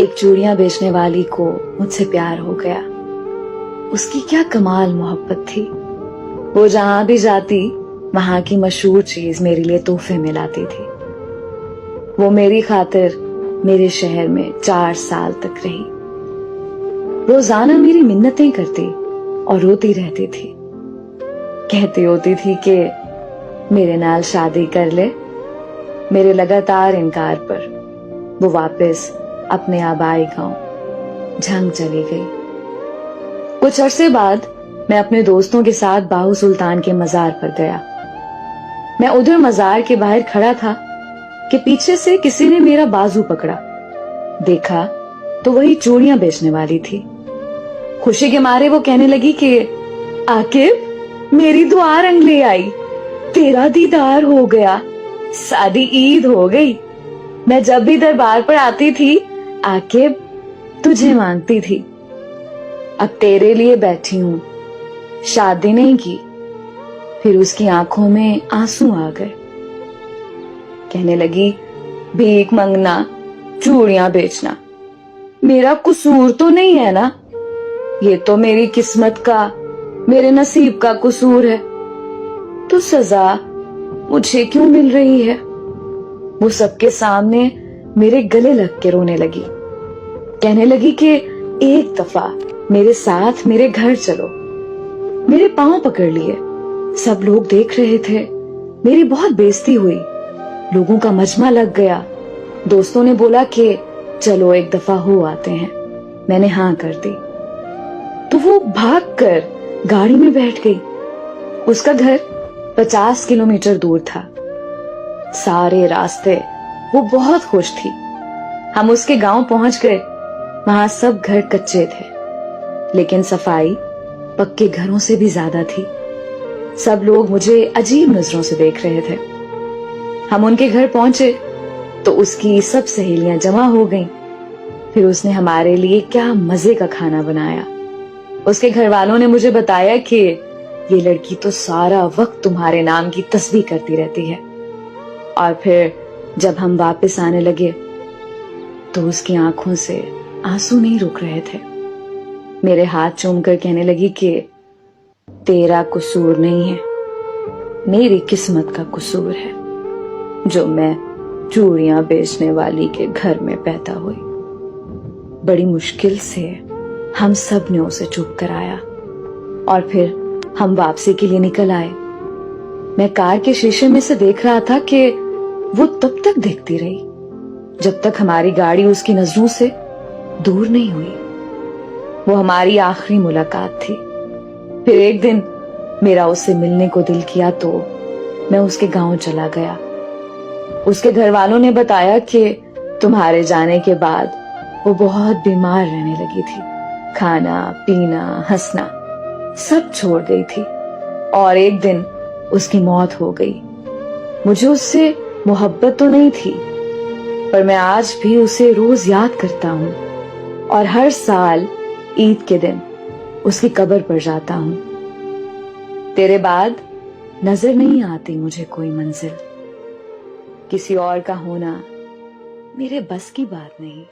ایک چوڑیاں بیچنے والی کو مجھ سے پیار ہو گیا. اس کی کیا کمال محبت تھی. وہ جہاں بھی جاتی وہاں کی مشہور چیز میرے لیے تحفے میں لاتی تھی. وہ میری خاطر میرے شہر میں 4 سال تک رہی. روزانہ میری منتیں کرتی اور روتی رہتی تھی. کہتی ہوتی تھی کہ میرے نال شادی کر لے. میرے لگاتار انکار پر وہ واپس اپنے آبائی گاؤں جھنگ چلی گئی. کچھ عرصے بعد میں اپنے دوستوں کے ساتھ باہو سلطان کے مزار پر گیا. میں ادھر مزار کے باہر کھڑا تھا کہ پیچھے سے کسی نے میرا بازو پکڑا. دیکھا تو وہی چوڑیاں بیچنے والی تھی. خوشی کے مارے وہ کہنے لگی کہ عاقب میری دعا رنگ لے آئی, تیرا دیدار ہو گیا, سادی عید ہو گئی. میں جب بھی دربار پر آتی تھی عاقب تجھے مانگتی تھی. اب تیرے لیے بیٹھی ہوں, شادی نہیں کی. پھر اس کی آنکھوں میں آنسو آ گئے. کہنے لگی بھیک منگنا, چوڑیاں بیچنا میرا قصور تو نہیں ہے نا. یہ تو میری قسمت کا, میرے نصیب کا قصور ہے. تو سزا مجھے کیوں مل رہی ہے. وہ سب کے سامنے میرے گلے لگ کے رونے لگی. کہنے لگی کہ ایک دفعہ میرے ساتھ میرے گھر چلو. میرے پاؤں پکڑ لیے. سب لوگ دیکھ رہے تھے. میری بہت بےزتی ہوئی. لوگوں کا مجمع لگ گیا. دوستوں نے بولا کہ چلو ایک دفعہ ہو آتے ہیں. میں نے ہاں کر دی. تو وہ بھاگ کر گاڑی میں بیٹھ گئی. اس کا گھر 50 کلومیٹر دور تھا. سارے راستے وہ بہت خوش تھی. ہم اس کے گاؤں پہنچ گئے. وہاں سب گھر کچے تھے لیکن صفائی پکے گھروں سے بھی زیادہ تھی. سب لوگ مجھے عجیب نظروں سے دیکھ رہے تھے. ہم ان کے گھر پہنچے تو اس کی سب سہیلیاں جمع ہو گئیں. پھر اس نے ہمارے لیے کیا مزے کا کھانا بنایا. اس کے گھر والوں نے مجھے بتایا کہ یہ لڑکی تو سارا وقت تمہارے نام کی تسبیح کرتی رہتی ہے. اور پھر جب ہم واپس آنے لگے تو اس کی آنکھوں سے آنسو نہیں رک رہے تھے. میرے ہاتھ چوم کر کہنے لگی کہ تیرا قصور نہیں ہے, میری قسمت کا قصور ہے جو میں چوڑیاں بیچنے والی کے گھر میں پیدا ہوئی. بڑی مشکل سے ہم سب نے اسے چپ کرایا اور پھر ہم واپسی کے لیے نکل آئے. میں کار کے شیشے میں سے دیکھ رہا تھا کہ وہ تب تک دیکھتی رہی جب تک ہماری گاڑی اس کی نظروں سے دور نہیں ہوئی. وہ ہماری آخری ملاقات تھی. پھر ایک دن میرا اس سے ملنے کو دل کیا تو میں اس کے گاؤں چلا گیا. اس کے گھر والوں نے بتایا کہ تمہارے جانے کے بعد وہ بہت بیمار رہنے لگی تھی. کھانا پینا ہنسنا سب چھوڑ گئی تھی اور ایک دن اس کی موت ہو گئی. مجھے اس سے محبت تو نہیں تھی پر میں آج بھی اسے روز یاد کرتا ہوں اور ہر سال عید کے دن اس کی قبر پر جاتا ہوں. تیرے بعد نظر نہیں آتی مجھے کوئی منزل. کسی اور کا ہونا میرے بس کی بات نہیں.